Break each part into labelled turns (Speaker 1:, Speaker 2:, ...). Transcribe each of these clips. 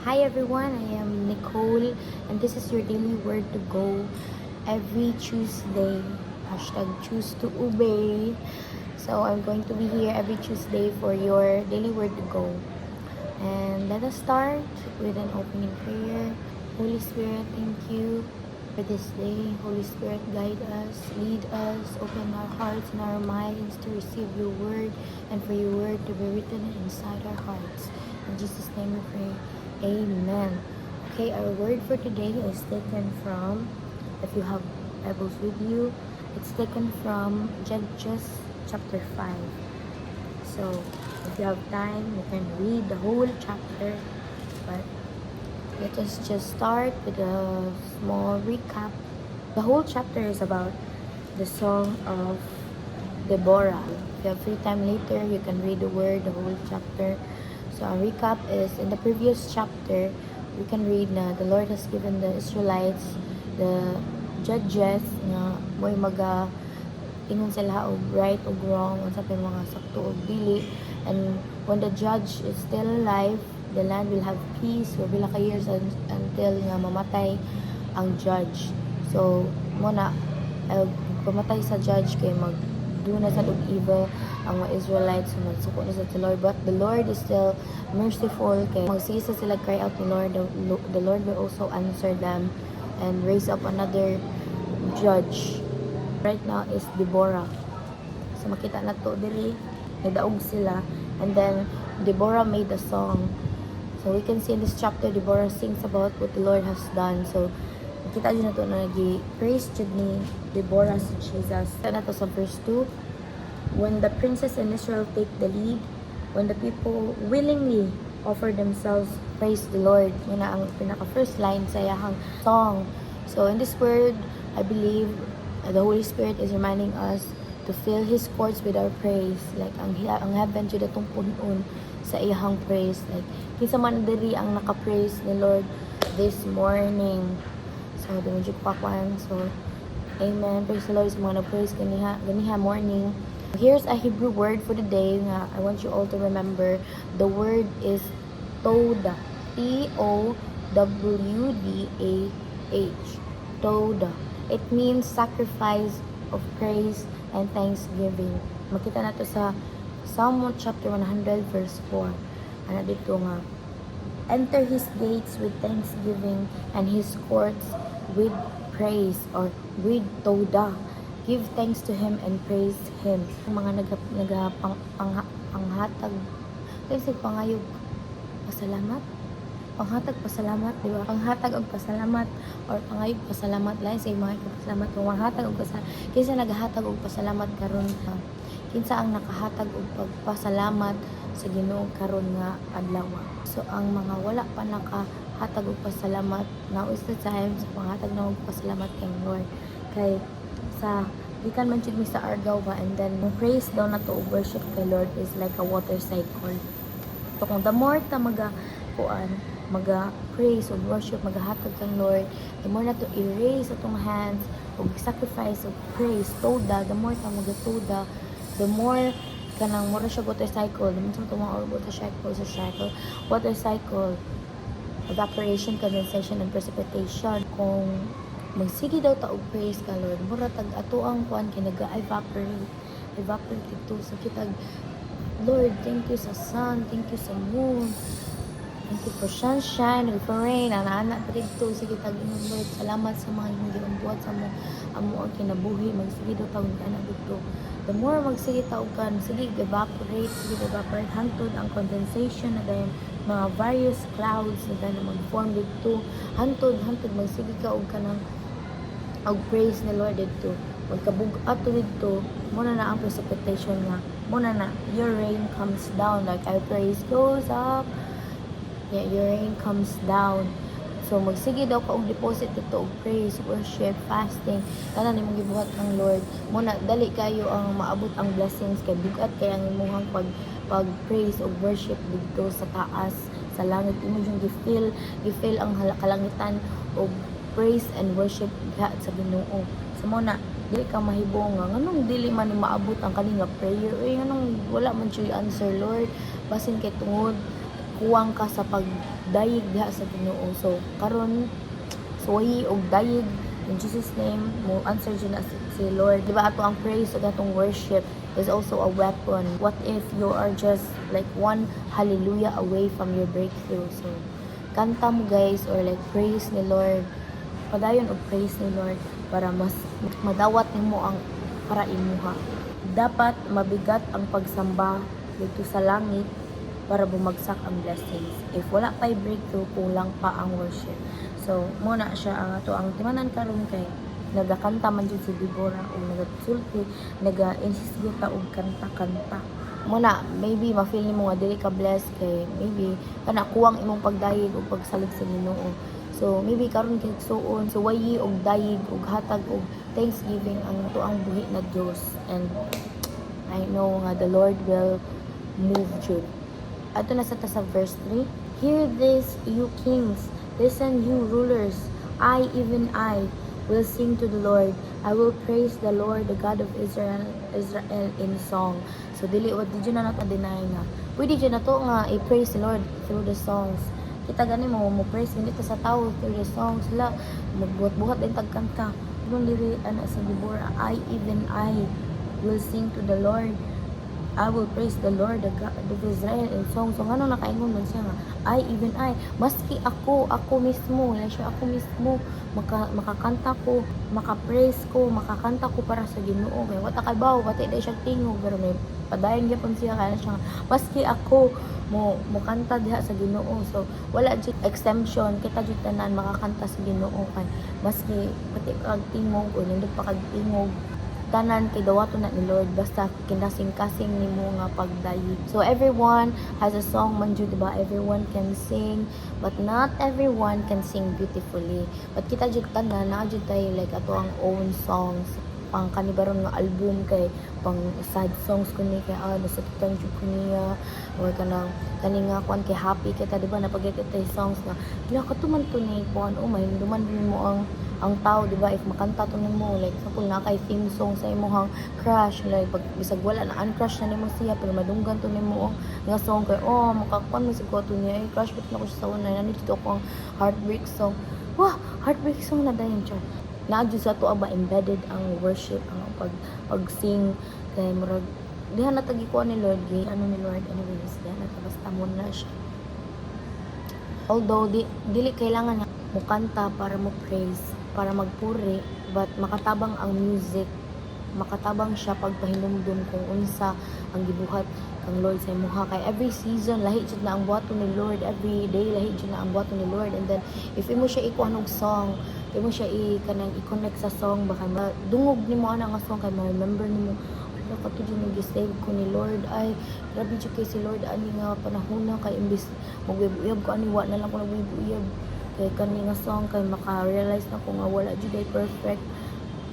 Speaker 1: Hi everyone, I am Nicole and this is your daily word to go every Tuesday. Hashtag choose to obey. So I'm going to be here every Tuesday for your daily word to go. And let us start with an opening prayer. Holy Spirit, thank you for this day. Holy Spirit, guide us, lead us, open our hearts and our minds to receive your word and for your word to be written inside our hearts. In Jesus' name we pray. Amen. Okay, our word for today is taken from, if you have Bibles with you, it's taken from Judges chapter 5. So, if you have time, you can read the whole chapter. But let us just start with a small recap. The whole chapter is about the song of Deborah. If you have free time later, you can read the word, the whole chapter. So, a recap is in the previous chapter, we can read na the Lord has given the Israelites the judges na may ingon sila og right o wrong unsa pa mga sakto o dili, and when the judge is still alive, the land will have peace for bila ka years until nga mamatay ang judge. So mo na pamatay sa judge kay magduna sa evil ang mga Israelites, magsuko na sa Lord, but the Lord is still merciful kay magsisa sila cry out to Lord. The Lord will also answer them and raise up another judge. Right now is Deborah. So makita na to dili, nadaog sila, and then Deborah made a song. So we can see in this chapter Deborah sings about what the Lord has done. So makita din na to na praise jud ni Deborah si Jesus. Na to sa verse 2. When the princes in Israel take the lead, when the people willingly offer themselves, praise the Lord. Yun na ang pinaka first line sa iyahang song. So in this word, I believe the Holy Spirit is reminding us to fill His courts with our praise. Like ang heaven jud atong punon sa iyahang praise. Like kinsa man diri ang naka-praise ni Lord this morning. So dili jud pakwan. So amen. Praise the Lord sa mga nag-praise ganiha morning. Here's a Hebrew word for the day nga I want you all to remember. The word is Todah. Towdah. Todah. It means sacrifice of praise and thanksgiving. Makita nato sa Psalm chapter 100 verse 4. Ana dito nga, enter His gates with thanksgiving and His courts with praise, or with Todah. Give thanks to Him and praise Him. Mga panghatag, kasi pangayog pasalamat, panghatag pasalamat, di ba? Panghatag og pasalamat or pangayog pasalamat lain sa mga pasalamat. Kung manghatag og pasalamat, kinsa nagahatag og pasalamat karon ka? Kinsa ang nakahatag og pagpasalamat sa Ginoo karon nga adlaw? So ang mga wala pa nakahatag og pasalamat, now is the time sa panghatag na og pasalamat kay Lord. Kay sa gikan man jud mi sa argaw ba, and then praise daw na to, worship kay Lord is like a water cycle. So kung the more ta praise o worship, magahatag kang Lord, the more na to erase atong hands o sacrifice of praise, Todah, the more ta magatoda, the more kanang mura siya water cycle, the more sa tumawag water cycle, evaporation, condensation, and precipitation. Kung magsige daw ta og praise ka Lord, mura tag ato ang kuan kay evaporate ito sa kitag. Lord, thank you sa sun, thank you sa moon, thank you for sunshine, for rain, ana pa dito sa kitag. Lord, salamat sa mga imong giambuhat sa amo ang kinabuhi. Magsige daw ta og ana dito. The more magsige ta og kan, sige evaporate hantod ang condensation na dayon mga various clouds na dayon mag-form dito. Hantod magsige ka og kanang og praise ni Lord dito. Magkabug-at dito, muna na ang precipitation nga. Muna na, your rain comes down. Like our praise goes up, yeah, your rain comes down. So magsige daw ka og deposit dito og praise, worship, fasting. Tanan nimong gibuhat kang Lord. Muna dali kayo ang maabot ang blessings kay bugat kay ang imong pag praise og worship dito sa taas, sa langit. Imo yung gifeel ang kalangitan og praise and worship diha sa Ginoo. So muna dili ka mahibong nga nganong dili man ni maabot ang kaning prayer, nganong wala man siya answer Lord, basin kay tungod kuwang ka sa pagdayeg diha sa Ginoo. So karon suwayi og dayeg in Jesus name mo answer jud na si Lord. Diba ato ang praise ug atong worship is also a weapon. What if you are just like one hallelujah away from your breakthrough? So kanta mo guys, or like praise ni Lord, padayon og praise ni Lord para mas madawat nimo ang para imuha. Dapat mabigat ang pagsamba dito sa langit para bumagsak ang blessings. If wala pa'y breakthrough, kulang pa ang worship. So, muna siya ang ato ang timanan karon kay nagakanta man jud si Deborah o nagasulti, naga-insist gyud ta og kanta-kanta. Muna, maybe ma-feel nimo nga dili ka blessed kay maybe kana kuwang imong pagdayeg o pagsalig sa Ginoo. So, maybe karon kay suon, so wayi og dayeg og hatag og thanksgiving ang ato ang buhi na Dios. And I know nga the Lord will move jud. Ato na sa verse 3. Hear this, you kings. Listen, you rulers. I, even I, will sing to the Lord. I will praise the Lord, the God of Israel in song. So, dili, what did you na nato deny nga? Pwede dyan na to nga i-praise the Lord through the songs. Kita gani mo praise hindi ta sa tao through the songs. Sila, magbuhat-buhat din tagkanta. Nung diri, sa Deborah, I, even I, will sing to the Lord. I will praise the Lord, the God of Israel in song. So, ano nakaingon man siya nga, I, even I, maski ako mismo, siya ako mismo, makakanta ko, makapraise ko, makakanta ko para sa Ginoo. Kaya wata kay bawo, pati dahil siya tingog, pero may padayon gyapon siya, kaya siya nga, maski ako, mo kanta diha sa Ginoo. So, wala jud exemption, kita jud tanan makakanta sa Ginoo kay maski pati kag tingog o nindot pa kag tingog, tanan kay dawato na ni Lord basta kinasing-kasing nimo nga pagdayi. So everyone has a song man jud, diba? Everyone can sing, but not everyone can sing beautifully. But kita jud tanan na jud tayo like ato ang own songs pang kanibaron nga album kay pang sad songs kuni kay nasakitan jud ko niya or kanang kani nga kwan kay happy kita, diba? Napagkita songs nga ila katuman to ni kwan may duman din mo ang tao, diba? If makanta to nimo like kapul na kay theme song sa imong crush, like pag bisag wala na uncrush na nimo siya pero madunggan to nimo nga song kay makakwan mo siguro to niya crush bit na ko siya sa una na dito ko ang heartbreak song. Heartbreak song na dayon siya. Naadyo sa to ba embedded ang worship, ang pag-sing kay murag diha na tagikuan ni Lord ni Lord anyways diha na basta mo na siya. Although dili kailangan mo kanta para mo praise, para magpuri, but makatabang ang music, makatabang siya pagpahinumdum kung unsa ang gibuhat kang Lord sa imuha. Kay every season lahi jud na ang buhaton ni Lord, every day lahi jud na ang buhaton ni Lord. And then if imo siya ikuan og song, imo siya i-connect sa song, baka dungog nimo ana nga song kay ma-remember nimo kato din nag-save ko ni Lord. Ay grabe jud kay si Lord ani nga panahon na kay imbis maguyab ko ani wa na lang ko naguyab kay kani nga song kay maka-realize na ko nga wala jud ay perfect,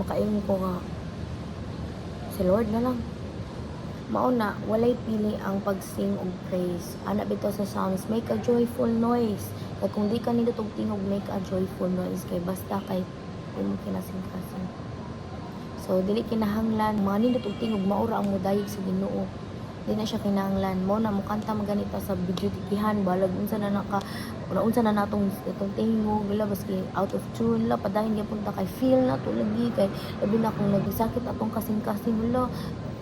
Speaker 1: makaingon ko nga si Lord na lang. Mauna, walay pili ang pag-sing og praise. Ana bitaw sa Psalms, make a joyful noise. Kay kung di ka nila tingog, make a joyful noise. Kay basta kay imong kinasing-kasing. So, dili kinahanglan, mga nindot og tingog, maura ang mudayig sa Ginoo. Di na siya kinahanglan. Mo na, mukanta maganita sa video tikihan, balag, unsa na natong itong tingog, wala, baski out of tune, la, padahin niya punta kay feel na to lagi, kay labi na kung nagsakit atong kasing-kasing, wala,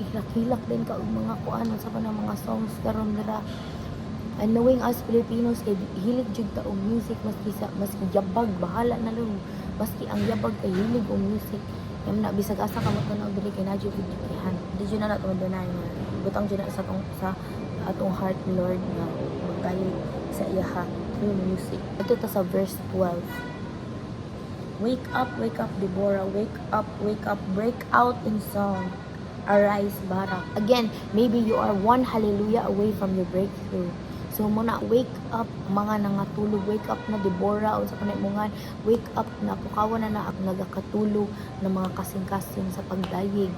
Speaker 1: hilak-hilak din ka og mga kuan sa pa ng mga songs karon dira. And knowing us Filipinos kay hilig jud ta og music, maski yabag bahala na lang, maski ang yabag kay hilig og music. Kaya na bisag asa ka mo tanaw dili kay nadyo videohan. Di jud na nato madanay nga butang jud na sa atong heart ni Lord nga magdayeg sa iyaha through music. Ito ta sa verse 12. Wake up, Deborah, wake up, break out in song. Arise, Barak. Again, maybe you are one hallelujah away from your breakthrough. So muna, wake up mga nangatulog, wake up na Deborah, unsa kanay mungan, wake up na pukawan na nagakatulog na mga kasing-kasing sa pagdayeg.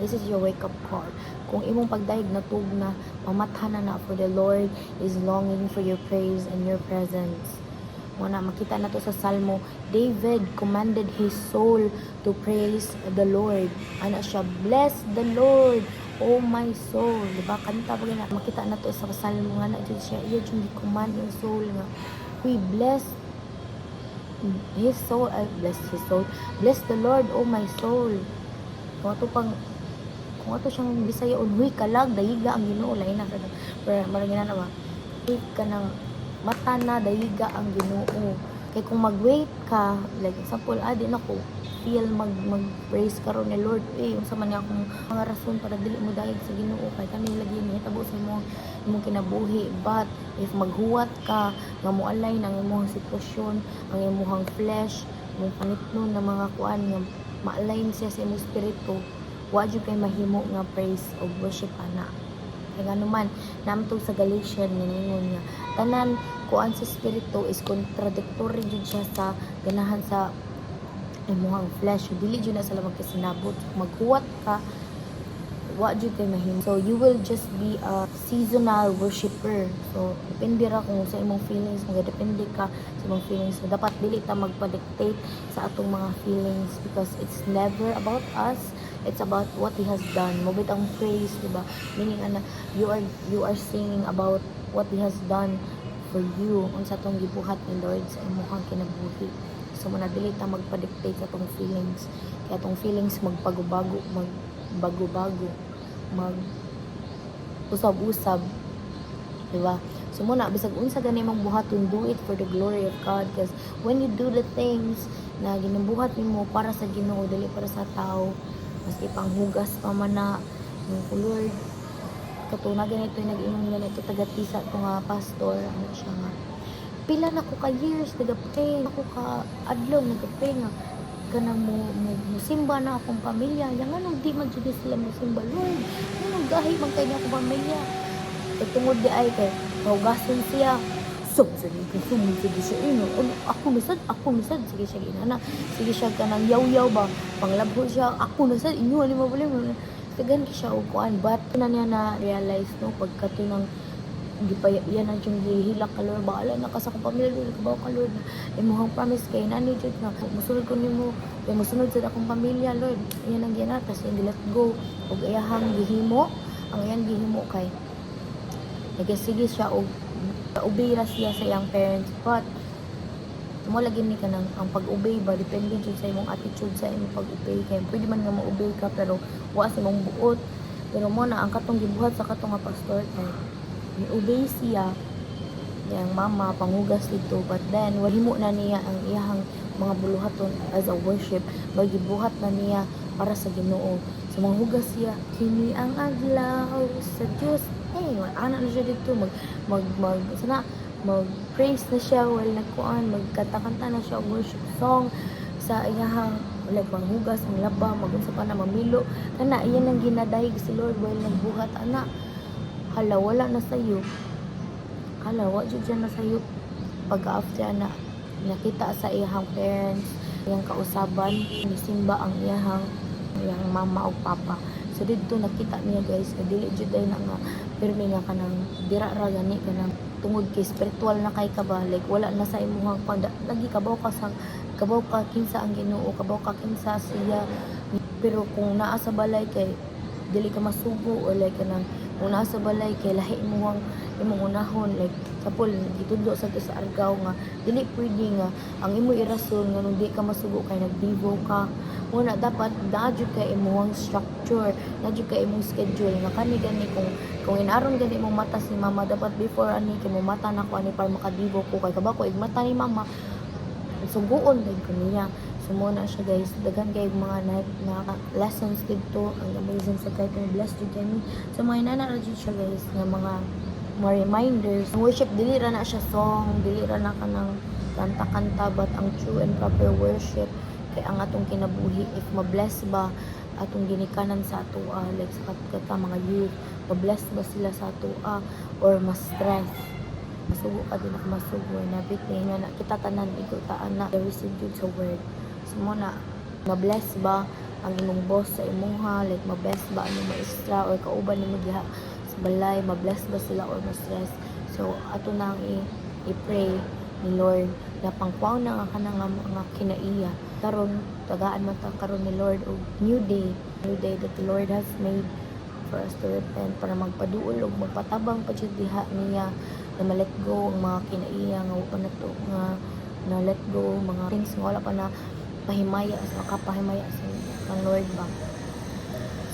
Speaker 1: This is your wake up call. Kung imong pagdayeg natug na, mamathan na for the Lord is longing for your praise and your presence. Muna, makita na to sa Salmo, David commanded his soul to praise the Lord. Ana siya, bless the Lord, oh my soul. Diba? Kanta pa gina. Makita na to sa kasalmo nga na dyan siya. Iya dyan command yung soul nga. We bless his soul. Bless his soul. Bless the Lord, oh my soul. Kung ato pang kung ato siyang Bisaya, unhuy kalag, dayiga ang Ginoo. Lain na. Pero marang na ba? Huy ka ng mata na, dayiga ang Ginoo. Kaya kung mag-wait ka, like example, di na ko feel mag-praise karon ni Lord, yung sa man akong mga rason para dili mo dayeg sa Ginoo kay kani lagi mahitabo sa imong kinabuhi. But if maghuwat ka nga moalay nang imong sitwasyon, ang imong flesh, mong panitnon na mga kuan nga ma-align siya sa imong espiritu, wa jud kay mahimo nga praise o worship ana. Kaya nga naman, namtog sa Galatian, ningon nga, tanan kuan sa spirito is contradictory jud siya sa ganahan sa imuhang flesh. Dili jud na sila magkasinabot. Maghuwat ka, wa jud kay mahimo. So, you will just be a seasonal worshiper. So, depende ra kung sa imong feelings, depende ka sa imong feelings. So, dapat dili ta magpa-dictate sa atong mga feelings because it's never about us. It's about what He has done. Mabit ang praise, diba? Meaning, you are singing about what He has done for you. Unsa tong gibuhat ni Lord sa imong kinabuhi. So, manadili ta magpa-dictate sa tong feelings. Kaya tong feelings magbago-bago, mag-usab-usab. Diba? So, muna, bisag unsa gani mong buhaton, do it for the glory of God. Because when you do the things na ginabuhat nimo para sa Ginoo, dili para sa tao, maski panghugas pa man na yung Lord katuna ganito yung nag-inom ganito tagatisa ito nga pastor ano siya nga pila na ko ka years nagapay ako ka adlaw nagapay nga kanang musimba na akong pamilya yang anong di man jud sila musimba Lord anong gahi man kay akong pamilya tungod di ay kay hugason siya sige siya ako misad sige siya ginana sige siya kanang yaw ba panglabho siya ako misad inyo ali mabuli mo tagan ki siya og kuan but na niya na realize no pagkato ng yan ang yung gihilak ka Lord baala na ka sa akong pamilya Lord kabaw ka Lord imuhang promise kay nani jud nga musunod ko nimo kay musunod sa akong pamilya Lord yan ang ginatas yung let go og iyahang gihimo ang iyang gihimo kay nagasige siya og obey ra siya sa iyang parents but mo lagi ni kanang ang pag-obey ba depende jud sa imong attitude sa imong pag-obey kay pwede man nga mo-obey ka pero wa sa imong buot pero mo na ang katong gibuhat sa katong nga pastor kay ni-obey siya yang mama pangugas dito but then wahimo na niya ang iyahang mga buluhaton as a worship ba gibuhat na niya para sa Ginoo so manghugas siya kini ang adlaw sa Dios ana na siya dito mag-praise na siya while nagkuan magkanta-kanta na siya worship song sa iyahang like manghugas ang laba magunsa pa na mamilo kana iyan ang ginadayeg si Lord while nagbuhat ana hala wala na sayo hala wa jud siya na sayo pag after na nakita sa iyahang parents iyang kausaban nisimba ang iyahang mama o papa so dito nakita niya guys na dili jud ay na nga pirmi nga kanang dira ra gani kanang tungod kay spiritual na kay ka ba like wala na sa imong lagi kabaw ka kinsa ang Ginoo kabaw ka kinsa siya pero kung naa sa balay kay dili ka masugo or like kanang kung naa sa balay kay lahi imong unahon like sapol gitundo sa argaw nga dili pwede nga ang imo irason nga nung di ka masugo kay nagbibo ka muna dapat nadyo kay imong structure nadyo kay imong schedule nga kani gani kung inaron gani imong mata si mama dapat before ani kay mo mata na ko ani para makadibo ko kay kabako ig mata ni mama suguon gid ko niya so muna siya guys daghan kay mga na lessons dito ang amazing sa kahit blessed jud kami so mga inana ra jud siya guys nga mga reminders worship dili ra na siya song dili ra na kanang kanta-kanta but ang true and proper worship kay ang atong kinabuhi if ma-bless ba atong ginikanan sa atoa like sa kata mga youth ma-bless ba sila sa atoa or ma-stress masugo ka din ako masugo na everything nga kita tanan igutaan na receive jud sa word so mo na ma-bless ba ang imong boss sa imuha like ma-bless ba ang maestra or kauban nimo diha sa balay ma-bless ba sila or ma-stress so ato nang i-pray ni Lord na pangkuaw na nga kanang mga kinaiya karon tagaan man ta karon ni Lord og new day that the Lord has made for us to repent para magpaduol o magpatabang pa jud diha niya na ma-let go ang mga kinaiya nga wala pa na to nga na let go mga things nga wala pa na pahimaya makapahimaya sa Lord ba.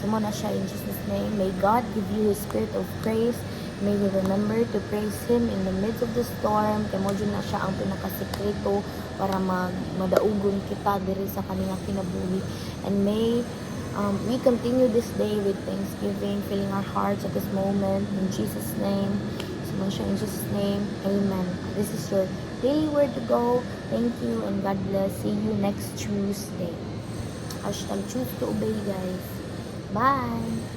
Speaker 1: So mo na siya in Jesus name. May God give you His spirit of praise. May we remember to praise Him in the midst of the storm. Kaya mo dyan na siya ang pinakasikreto para madaugon kita diri sa kaniyang kinabuhi. And may we continue this day with thanksgiving, filling our hearts at this moment. In Jesus' name. So mo siya in Jesus' name. Amen. This is your daily word to go. Thank you and God bless. See you next Tuesday. Hashtag choose to obey, guys. Bye!